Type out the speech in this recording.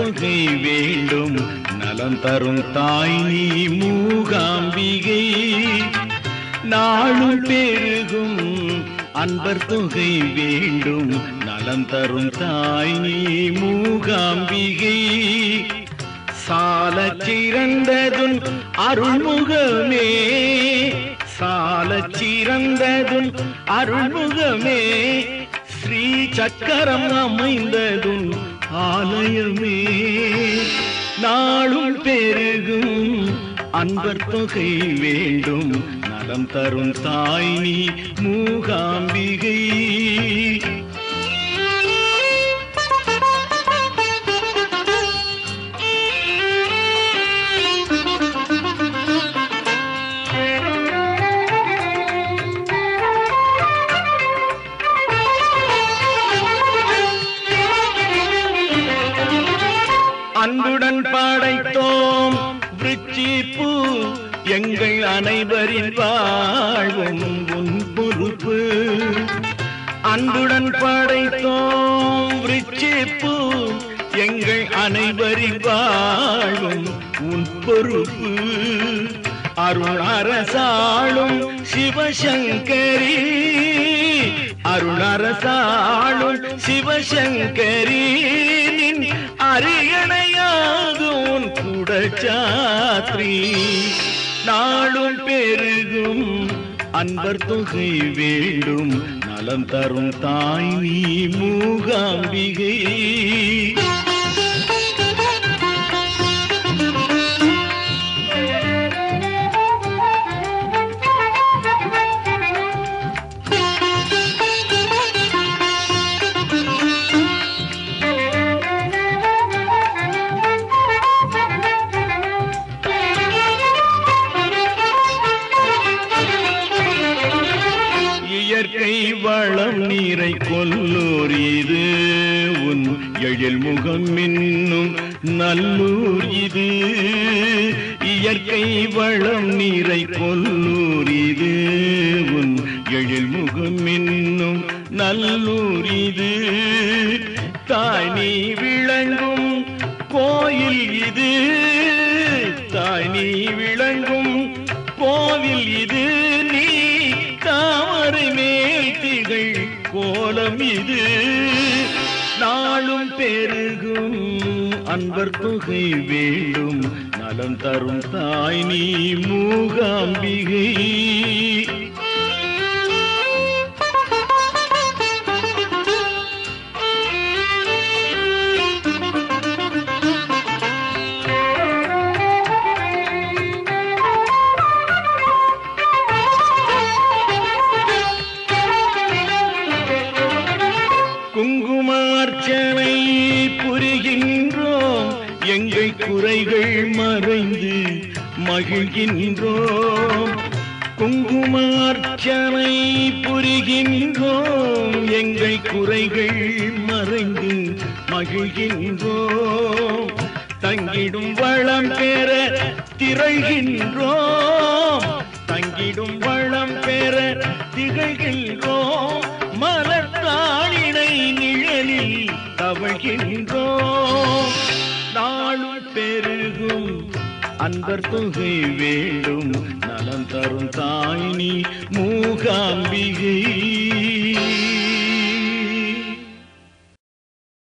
தொகை வேண்டும் நலம் தரும் தாய் நீ மூகாம்பிகை. நாளும் பெருகும் அன்பர் தொகை வேண்டும் நலம் தரும் தாய் நீ மூகாம்பிகை. சாலச் சிறந்ததுன் அருள்முகமே, சாலச் சிறந்ததுன் அருள்முகமே, ஸ்ரீ சக்கரம் அமைந்ததுன் ஆலயமே. நாளும் பெருகும் அன்பர் தொகை வேண்டும் நலம் தரும் தாய் நீ மூகாம்பிகை. அன்புடன் படைத்தோம் விருச்சிப்பூ, எங்கள் அனைவரின் வாழ்வும் உன் பொறுப்பு. அன்புடன் படைத்தோம் விருச்சிப்பூ, எங்கள் அனைவரின் வாழ்வும் உன் பொறுப்பு. அருள் அரசாளும் சிவசங்கரி, அருள் அரசாளும் சிவசங்கரி, அரியணையாகும் குடச்சாத்ரி. நாளும் பெருகும் அன்பர் தொகை வேண்டும் நலம் தரும் தாய் நீ மூகாம்பிகை. இயற்கை வளம் நீரை கொல்லூர் இது, உன் எழில் முகம் இன்னும் நல்லூர் இது. இயற்கை வளம் நீரை கொல்லூர் இது, உன் எழில் முகம் இன்னும் நல்லூர் இது. தாய் நீ விளங்கும் கோயில் இது, தாய் நீ விளங்கும் கோவில் இது. நீ தாமரை மேல் திகழ் கோலம் இது. நாளும் பெருகும் அன்பர் தொகை வேண்டும் நலம் தரும் தாய் நீ மூகாம்பிகை. குங்குமார்ச்சனை புரிகின்றோம், எங்கள் குறைகள் மறைந்து மகிழ்கின்றோம். குங்குமார்ச்சனை புரிகின்றோம், எங்கள் குறைகள் மறைந்து மகிழ்கின்றோம். தங்கிடும் வளம் பெற திகழ்கின்றோம், தங்கிடும் வளம் பெற திகழ்கின்றோம். மலர்த்தாளினை நிழலில் தவழ்கின்றோம். நாளும் பெருகும் அன்பர் தொகை வேண்டும் நலம் தரும் தாய் நீ